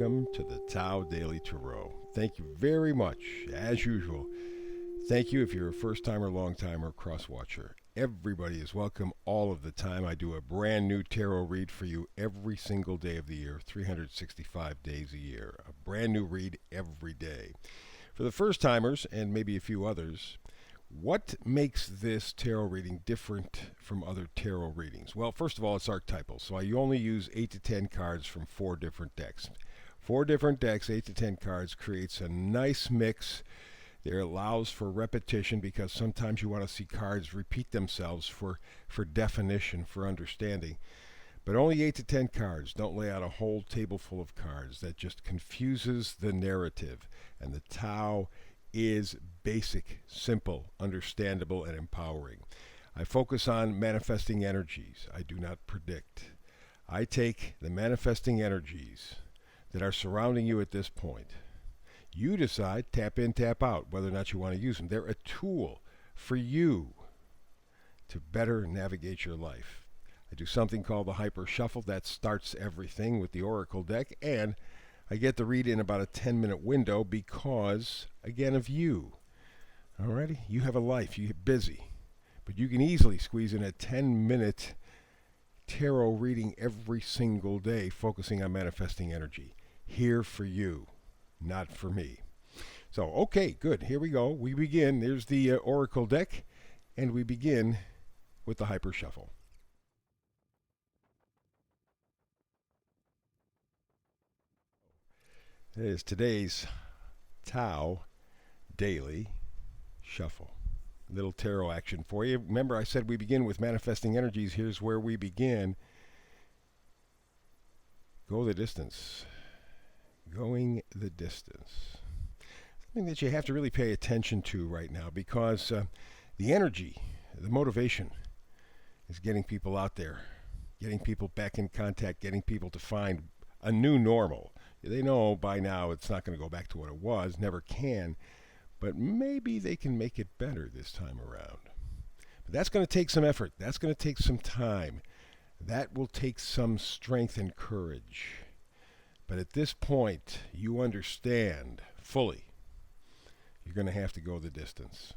welcome to the Tao Daily Tarot. Thank you very much, as usual. Thank you if you're a first-timer, long-timer, cross-watcher. Everybody is welcome all of the time. I do a brand new tarot read for you every single day of the year, 365 days a year. A brand new read every day. For the first-timers, and maybe a few others, what makes this tarot reading different from other tarot readings? Well, first of all, it's archetypal. So I only use 8 to 10 cards from 4 different decks. 4 different decks, 8 to 10 cards, creates a nice mix. There allows for repetition because sometimes you want to see cards repeat themselves for definition, for understanding. But only 8 to 10 cards. Don't lay out a whole table full of cards. That just confuses the narrative. And the Tao is basic, simple, understandable, and empowering. I focus on manifesting energies. I do not predict. I take the manifesting energies that are surrounding you at this point. You decide, tap in, tap out, whether or not you want to use them. They're a tool for you to better navigate your life. I do something called the Hyper Shuffle. That starts everything with the Oracle deck, and I get the read in about a 10-minute window because, again, of you. Alrighty? You have a life. You're busy. But you can easily squeeze in a 10-minute tarot reading every single day, focusing on manifesting energy. Here for you, not for me. So, okay, good. Here we go. We begin. There's the Oracle deck, and we begin with the Hyper Shuffle. It is today's Tao Daily Shuffle. Little tarot action for you. Remember, I said we begin with manifesting energies. Here's where we begin. Go the distance. Going the distance. Something that you have to really pay attention to right now because the energy, the motivation is getting people out there, getting people back in contact, getting people to find a new normal. They know by now it's not going to go back to what it was, never can, but maybe they can make it better this time around. But that's going to take some effort. That's going to take some time. That will take some strength and courage. But at this point, you understand fully you're going to have to go the distance.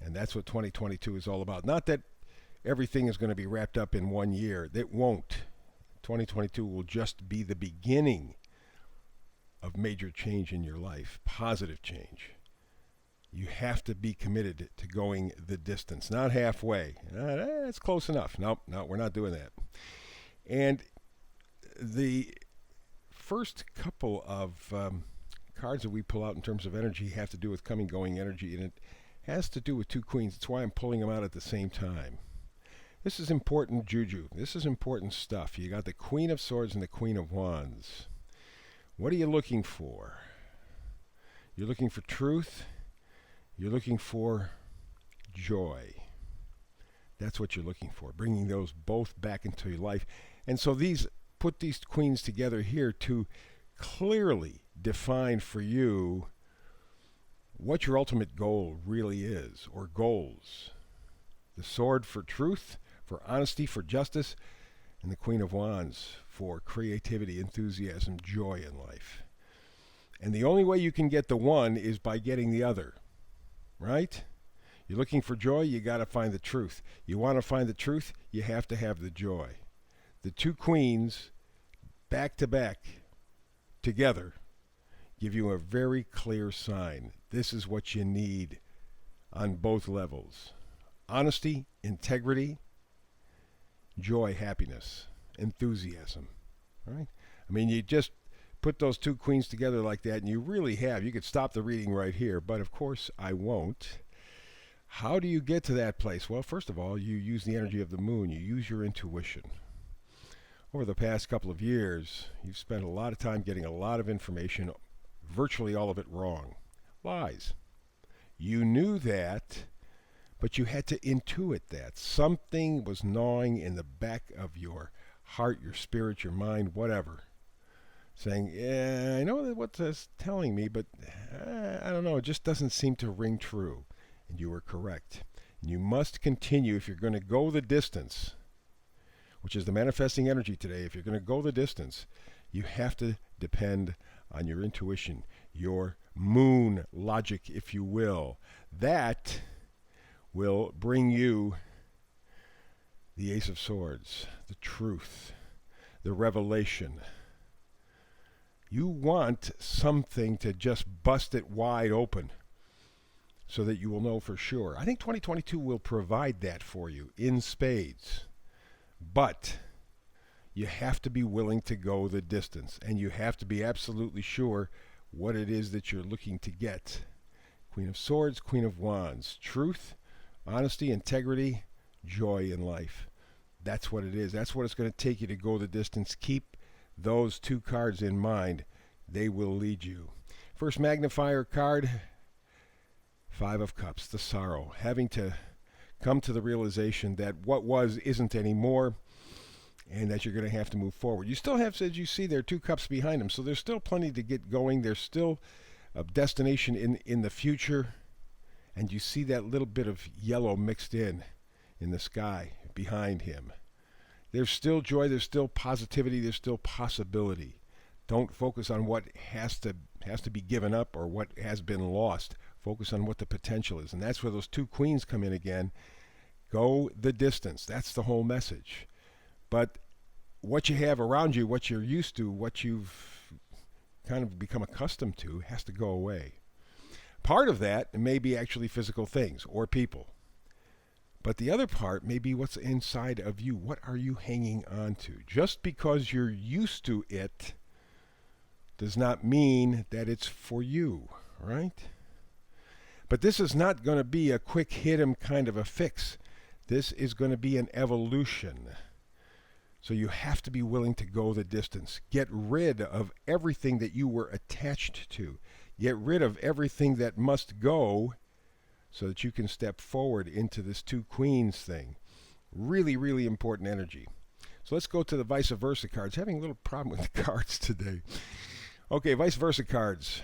And that's what 2022 is all about. Not that everything is going to be wrapped up in 1 year. It won't. 2022 will just be the beginning of major change in your life, positive change. You have to be committed to going the distance, not halfway. That's close enough. No, we're not doing that. And the first couple of cards that we pull out in terms of energy have to do with coming, going energy, and it has to do with 2 queens. That's why I'm pulling them out at the same time. This is important juju. This is important stuff. You got the Queen of Swords and the Queen of Wands. What are you looking for? You're looking for truth. You're looking for joy. That's what you're looking for, bringing those both back into your life. And so put these queens together here to clearly define for you what your ultimate goal really is, or goals. The sword for truth, for honesty, for justice, and the Queen of Wands for creativity, enthusiasm, joy in life. And the only way you can get the one is by getting the other, right? You're looking for joy, you got to find the truth. You want to find the truth, you have to have the joy. The 2 queens, back to back, together, give you a very clear sign. This is what you need on both levels. Honesty, integrity, joy, happiness, enthusiasm. All right? I mean, you just put those 2 queens together like that, and you really have. You could stop the reading right here, but of course I won't. How do you get to that place? Well, first of all, you use the energy of the moon. You use your intuition. Over the past couple of years, you've spent a lot of time getting a lot of information, virtually all of it wrong. Lies. You knew that, but you had to intuit that. Something was gnawing in the back of your heart, your spirit, your mind, whatever, saying, yeah, I know what that's telling me, but I don't know, it just doesn't seem to ring true. And you were correct. And you must continue if you're going to go the distance, which is the manifesting energy today. If you're going to go the distance, You have to depend on your intuition, your moon logic, if you will. That will bring you the Ace of Swords, the truth, the revelation. You want something to just bust it wide open so that you will know for sure. I think 2022 will provide that for you in spades. But you have to be willing to go the distance, and you have to be absolutely sure what it is that you're looking to get. Queen of Swords, Queen of Wands. Truth, honesty, integrity, joy in life. That's what it is. That's what it's going to take you to go the distance. Keep those two cards in mind. They will lead you. First magnifier card, Five of Cups, the sorrow. Having to come to the realization that what was isn't anymore, and that you're going to have to move forward. You still have, as you see, there are 2 cups behind them, so there's still plenty to get going. There's still a destination in the future, and you see that little bit of yellow mixed in the sky behind him. There's still joy, there's still positivity, there's still possibility. Don't focus on what has to be given up or what has been lost. Focus on what the potential is, and that's where those 2 queens come in again. Go the distance. That's the whole message. But what you have around you, what you're used to, what you've kind of become accustomed to, has to go away. Part of that may be actually physical things or people. But the other part may be what's inside of you. What are you hanging on to? Just because you're used to it does not mean that it's for you, right? But this is not going to be a quick hit 'em kind of a fix. This is going to be an evolution. So you have to be willing to go the distance. Get rid of everything that you were attached to. Get rid of everything that must go so that you can step forward into this 2 queens thing. Really, really important energy. So let's go to the vice versa cards. Having a little problem with the cards today. Okay, vice versa cards.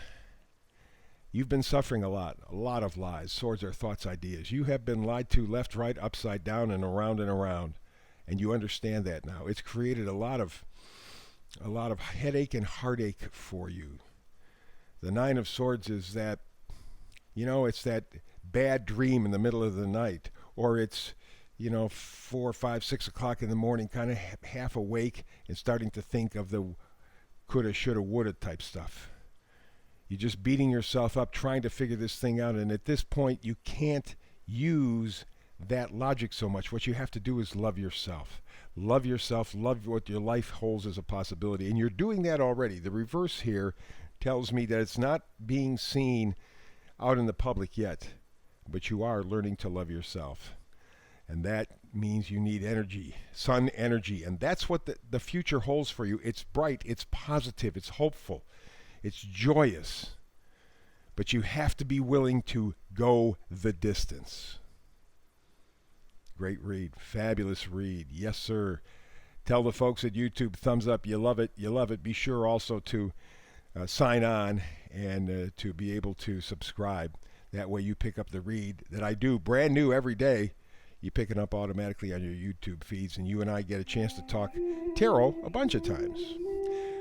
You've been suffering a lot of lies. Swords are thoughts, ideas. You have been lied to left, right, upside down, and around and around. And you understand that now. It's created a lot of headache and heartache for you. The Nine of Swords is that, it's that bad dream in the middle of the night, or it's, 4, 5, 6 o'clock in the morning, kind of half awake and starting to think of the coulda, shoulda, woulda type stuff. You're just beating yourself up trying to figure this thing out, and at this point you can't use that logic so much. What you have to do is love yourself. Love yourself, love what your life holds as a possibility, and you're doing that already. The reverse here tells me that it's not being seen out in the public yet, but you are learning to love yourself. And that means you need energy, sun energy, and that's what the future holds for you. It's bright, it's positive, it's hopeful, it's joyous, but you have to be willing to go the distance. Great read, fabulous read, yes sir. Tell the folks at YouTube, thumbs up, you love it, you love it. Be sure also to sign on and to be able to subscribe. That way you pick up the read that I do brand new every day. You pick it up automatically on your YouTube feeds, and you and I get a chance to talk tarot a bunch of times.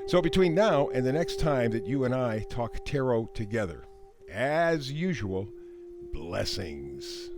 So between now and the next time that you and I talk tarot together, as usual, blessings.